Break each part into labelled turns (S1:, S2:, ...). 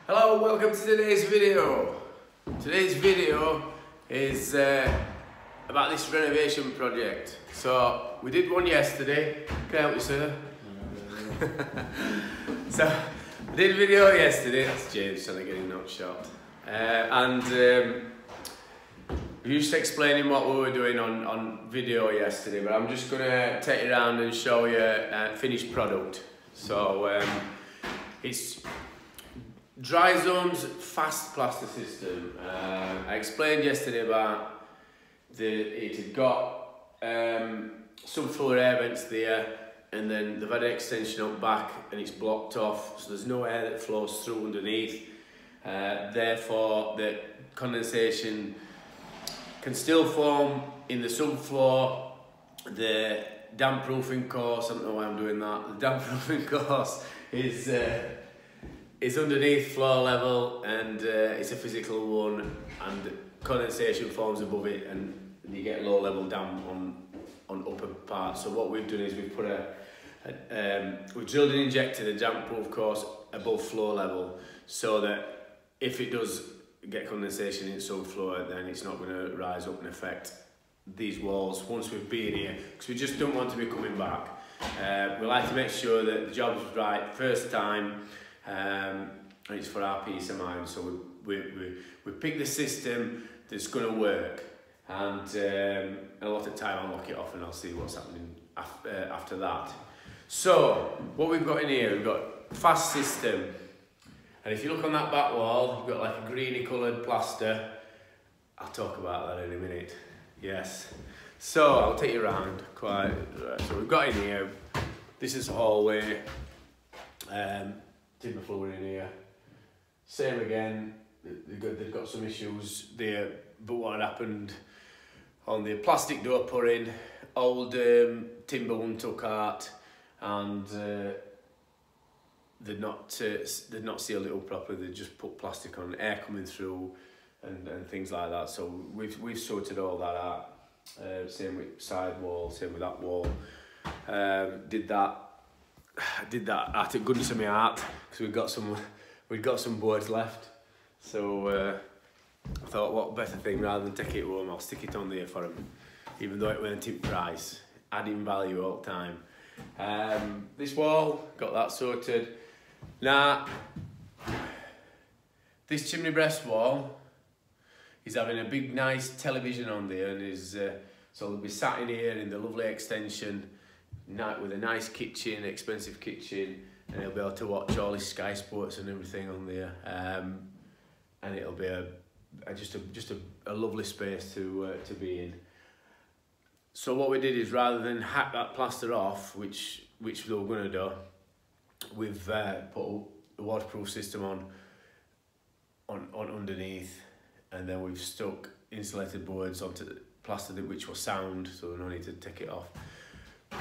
S1: Hello, welcome to today's video. Today's video is about this renovation project. So we did one yesterday. Can I help you, sir? So we did a video yesterday. That's James trying to get him not shot. We used to explaining what we were doing on video yesterday, but I'm just gonna take you around and show you a finished product. So it's dry zones fast plaster system. I explained yesterday about it had got subfloor air vents there, and then they've had an extension up back and it's blocked off, so there's no air that flows through underneath. Therefore the condensation can still form in the subfloor. The dampproofing course, I don't know why I'm doing that, the dampproofing course is underneath floor level, and it's a physical one, and condensation forms above it, and you get low level damp on upper parts. So what we've done is we've put we've drilled and injected a damp proof course above floor level, so that if it does get condensation in subfloor, then it's not going to rise up and affect these walls once we've been here, because we just don't want to be coming back. We like to make sure that the job's right first time, and it's for our peace of mind. So we pick the system that's going to work, and a lot of time I'll lock it off and I'll see what's happening after that. So what we've got in here, we've got fast system, and if you look on that back wall, you've got like a greeny coloured plaster. I'll talk about that in a minute. Yes. So I'll take you around quite. So we've got in here, this is the hallway, timber floor in here. Same again, they've got some issues there, but what had happened on the plastic door putting, old timber one took out, and they'd not sealed it up properly. They just put plastic on, air coming through, and things like that. So we've sorted all that out. Same with side wall, same with that wall. Did that out of goodness of my heart, because we'd got some boards left. So I thought, what better thing, rather than take it home, I'll stick it on there for them, even though it weren't in price, adding value all the time. This wall, got that sorted. Now, this chimney breast wall is having a big nice television on there, and so they'll be sat in here in the lovely extension with a nice kitchen, expensive kitchen, and he'll be able to watch all his Sky Sports and everything on there, and it'll be just a lovely space to be in. So what we did is, rather than hack that plaster off, which we were going to do, we've put a waterproof system on underneath, and then we've stuck insulated boards onto the plaster which was sound, so we don't need to take it off.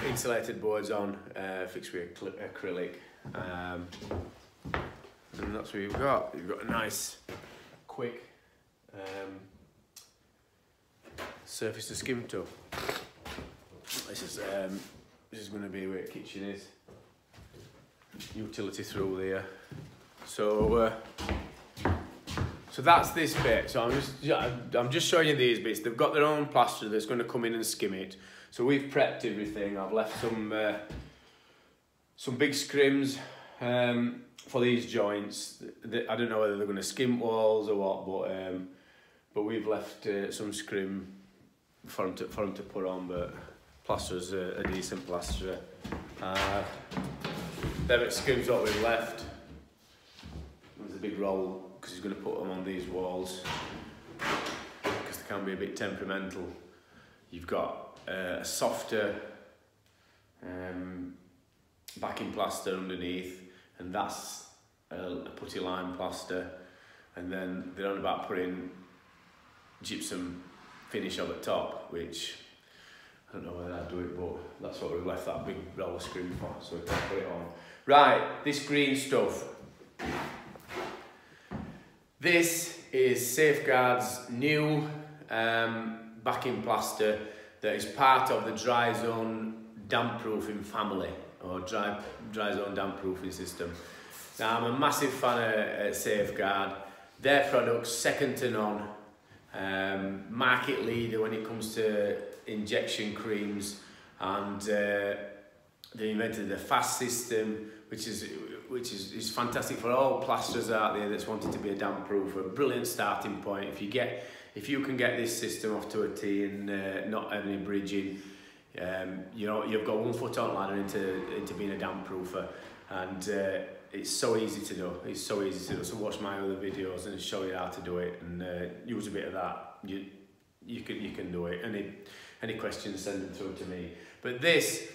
S1: Insulated boards on, fixed with acrylic, and that's what you've got. You've got a nice, quick surface to skim to. This is going to be where the kitchen is. Utility through there. So that's this bit. So I'm just showing you these bits. They've got their own plaster that's going to come in and skim it. So we've prepped everything. I've left some big scrims for these joints. I don't know whether they're going to skim walls or what, but we've left some scrim for them to put on. But plaster's a decent plaster. Them scrims what we've left. There's a big roll, because he's going to put them on these walls, because they can be a bit temperamental. You've got a softer backing plaster underneath, and that's a putty lime plaster, and then they're on about putting gypsum finish over the top, which I don't know whether I'd do it, but that's what we've left that big roller screen for, so we can put it on. Right, this green stuff. This is Safeguard's new backing plaster that is part of the dry zone damp proofing family, or dry zone damp proofing system. Now, I'm a massive fan of Safeguard. Their products, second to none. Market leader when it comes to injection creams, and they invented the fast system, which is fantastic for all plasterers out there that's wanted to be a damp proof. A brilliant starting point. If you can get this system off to a T and not have any bridging, you know, you've got 1 foot on ladder into being a damp proofer, and it's so easy to do. It's so easy to do. So watch my other videos and show you how to do it, and use a bit of that. You can do it. Any questions, send them through to me. But this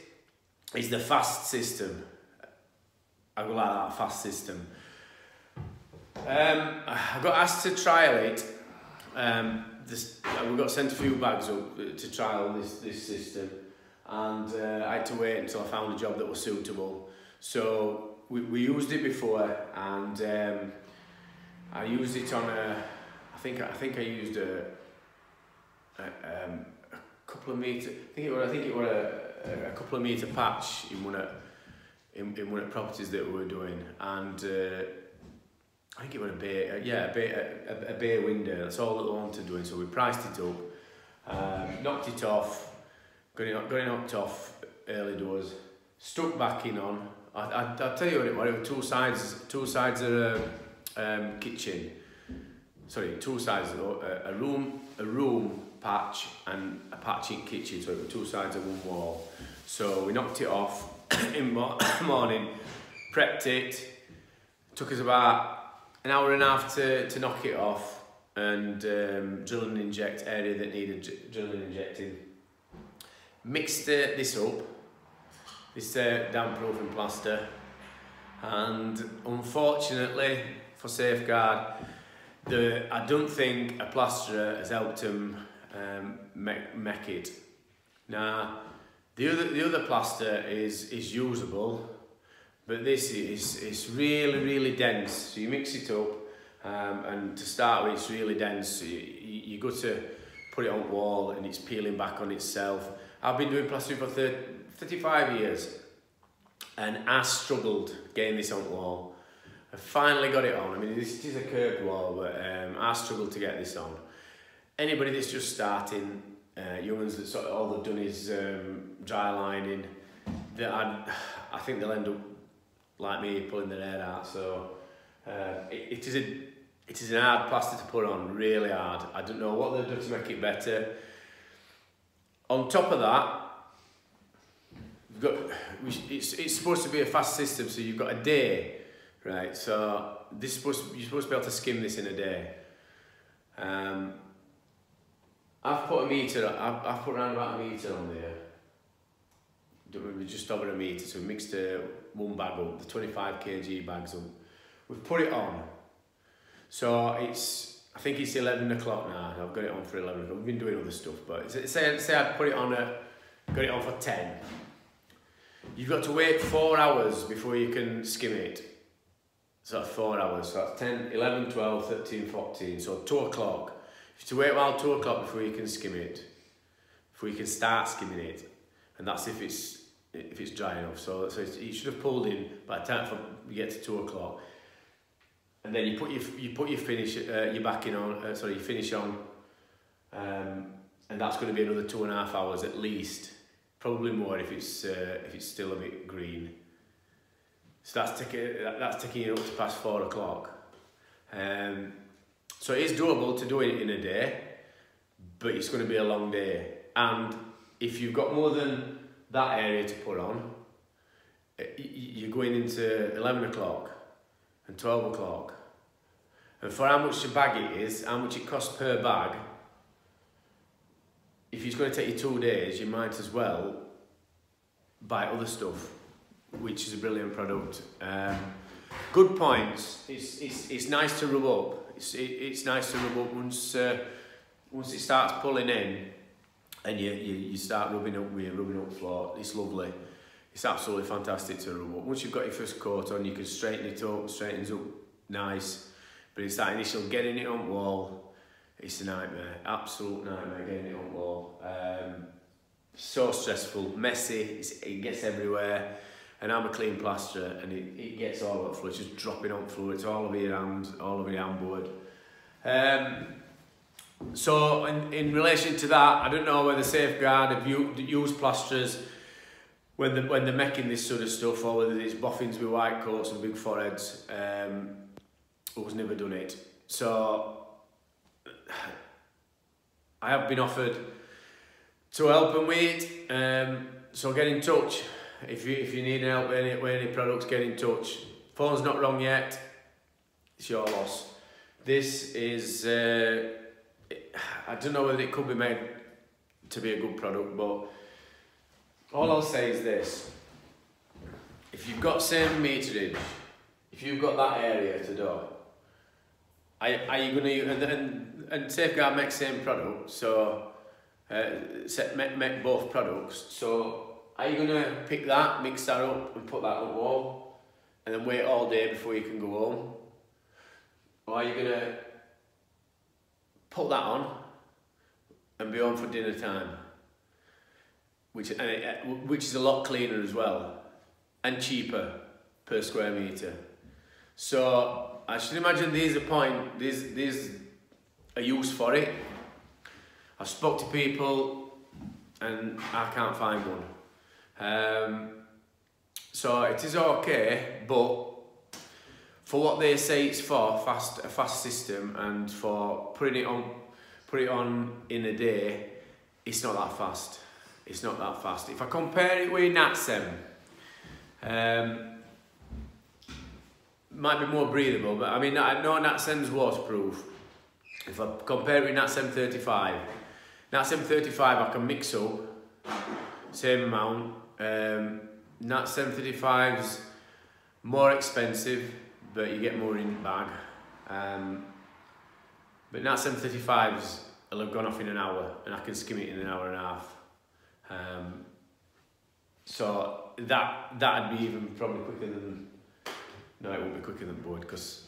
S1: is the fast system. I go like that, fast system. I got asked to trial it. We got sent a few bags up to trial this system, and I had to wait until I found a job that was suitable. So we used it before, and I used it on I think I used a couple of metre. I think it was a couple of metre patch in one of properties that we were doing, and I think it was a bay window. That's all that they wanted doing. So we priced it up, knocked it off, got it knocked off early doors, stuck back in on. I'll tell you what it was. It was two sides of a kitchen. Sorry, two sides of a room patch and a patch in kitchen. So it was two sides of one wall. So we knocked it off in the morning, prepped it. Took us about an hour and a half to knock it off, and drill and inject area that needed drilling and injecting. Mixed this up. This damp-proofing plaster, and unfortunately for Safeguard, I don't think a plasterer has helped them make it. Now, the other plaster is usable, but this is really dense. So you mix it up, and to start with, it's really dense. You go to put it on wall, and it's peeling back on itself. I've been doing plastering for 35 years, and I struggled getting this on wall. I finally got it on. I mean, this is a curved wall, but I struggled to get this on. Anybody that's just starting, young ones that sort of all they've done is dry lining, I think they'll end up like me, pulling their hair out. So it is an hard plaster to put on, really hard. I don't know what they'll do to make it better. On top of that, it's supposed to be a fast system, so you've got a day, right? So you're supposed to be able to skim this in a day. I've put a metre. I've put around about a metre on there. Just over a metre. So we mixed one bag up, the 25 kg bags up. We've put it on. So I think it's 11 o'clock now. I've got it on for 11 o'clock. We've been doing other stuff, but say I put it on got it on for 10. You've got to wait 4 hours before you can skim it. So that's 4 hours. So that's 10, 11, 12, 13, 14. So 2 o'clock. You have to wait about 2 o'clock before you can skim it. Before you can start skimming it. And that's if it's dry enough. So it should have pulled in by the time you get to 2 o'clock. And then you put your finish, your backing on, your finish on, and that's going to be another 2.5 hours at least, probably more if it's still a bit green. So that's taking you up to past 4 o'clock. So it is doable to do it in a day, but it's going to be a long day. And if you've got more than that area to put on, you're going into 11 o'clock. And 12 o'clock. And for how much a bag it is, how much it costs per bag, if it's going to take you 2 days, you might as well buy other stuff, which is a brilliant product. Good points. It's nice to rub up. It's nice to rub up once it starts pulling in, and you start rubbing up floor. It's lovely. It's absolutely fantastic to rub up. Once you've got your first coat on, you can straighten it up, straightens up nice. But it's that initial getting it on wall, it's a nightmare, absolute nightmare getting it on wall. So stressful, messy, it gets everywhere. and I'm a clean plasterer, and it gets all over the floor. It's just dropping on the floor. It's all over your hands, all over your handboard. So in relation to that, I don't know whether Safeguard have used plasterers when they're making this sort of stuff, or whether it's boffins with white coats and big foreheads. Who's never done it. So I have been offered to help them with it. So get in touch if you need help with any products. Get in touch. Phone's not wrong yet. It's your loss. This is I don't know whether it could be made to be a good product, but all I'll say is this: if you've got same meterage, if you've got that area to do, are you going to and Safeguard makes same product, so make both products. So are you going to pick that, mix that up, and put that on the wall, and then wait all day before you can go home, or are you going to put that on and be home for dinner time, which is a lot cleaner as well and cheaper per square metre. So I should imagine these are used for it. I've spoke to people and I can't find one. So it is okay, but for what they say it's for, a fast system, and for putting it on in a day, it's not that fast. It's not that fast. If I compare it with Natsem, might be more breathable, but I mean, I know Natsem's waterproof. If I compare it with Natsem 35, Natsem 35 I can mix up, same amount. Natsem 35's more expensive, but you get more in the bag. But Natsem 35's will have gone off in an hour, and I can skim it in an hour and a half. So that'd be even probably quicker than. No, it won't be quicker than board because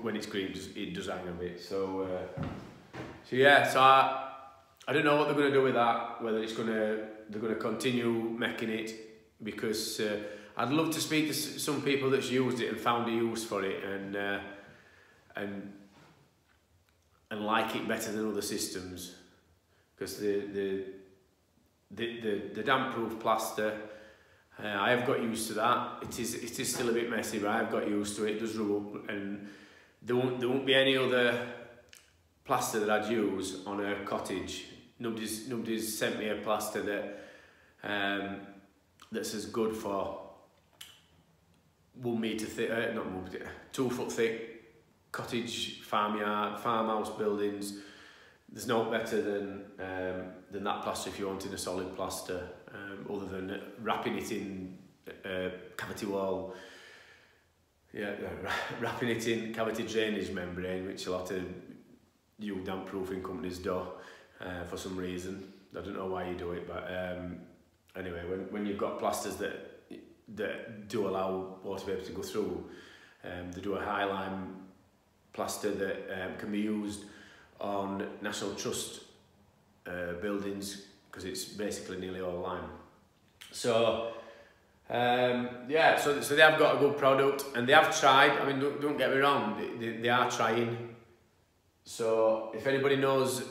S1: when it's green, it does hang a bit. So yeah, so I don't know what they're going to do with that. Whether they're going to continue making it, because I'd love to speak to some people that's used it and found a use for it and like it better than other systems, because the damp-proof plaster. I have got used to that. It is still a bit messy, but I have got used to it. It does rub up, and there won't be any other plaster that I'd use on a cottage. Nobody's sent me a plaster that's as good for 1 metre thick, 2 foot thick cottage, farmhouse buildings. There's no better than that plaster if you're wanting a solid plaster, other than wrapping it in cavity wall, wrapping it in cavity drainage membrane, which a lot of new damp proofing companies do for some reason. I don't know why you do it, but anyway, when you've got plasters that do allow water vapour to go through, they do a high lime plaster that can be used on National Trust buildings, because it's basically nearly all lime. So yeah, so they have got a good product, and they have tried. I mean, don't get me wrong, they are trying. So if anybody knows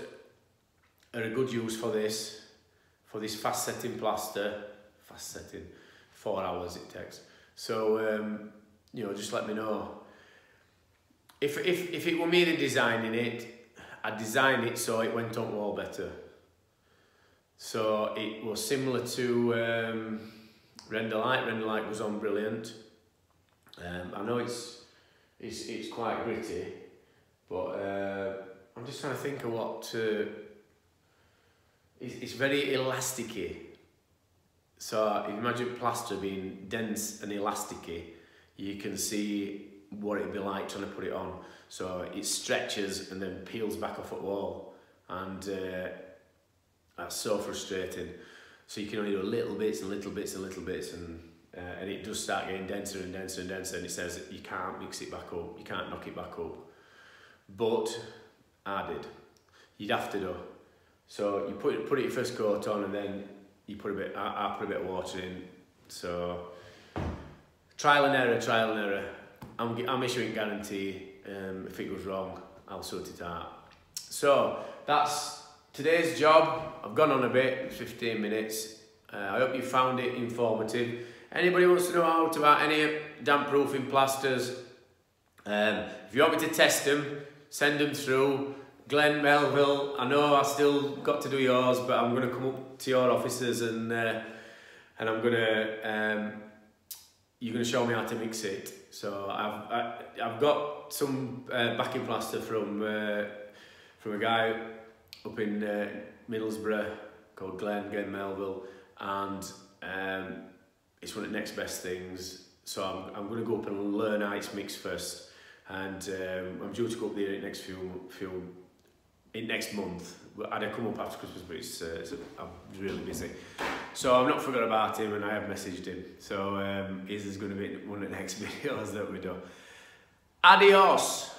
S1: a good use for this fast setting plaster, 4 hours it takes. So you know, just let me know. If it were me that designing it, I'd design it so it went on wall better. So it was similar to Render Light. Render Light was on brilliant. I know it's quite gritty, but I'm just trying to think of what. It's very elasticy. So if you imagine plaster being dense and elasticy, you can see what it'd be like trying to put it on. So it stretches and then peels back off at wall, and that's so frustrating. So you can only do little bits and little bits and little bits, and it does start getting denser and denser and denser, and it says that you can't mix it back up, you can't knock it back up. But I did. You'd have to do. So you put it your first coat on, and then you put a bit. I put a bit of water in. So trial and error. I'm issuing guarantee. If it goes wrong, I'll sort it out. So that's today's job. I've gone on a bit, 15 minutes. I hope you found it informative. Anybody wants to know how to buy any damp proofing plasters, if you want me to test them, send them through. Glenn, Melville, I know I still got to do yours, but I'm going to come up to your offices and I'm going to, you're going to show me how to mix it. So I've got some backing plaster from a guy up in Middlesbrough called Glenn Melville, and it's one of the next best things. So I'm going to go up and learn how it's mixed first, and I'm due to go up there next month. I'd come up after Christmas, but I'm really busy. So I've not forgot about him, and I have messaged him. So he's going to be one of the next videos that we do. Adios!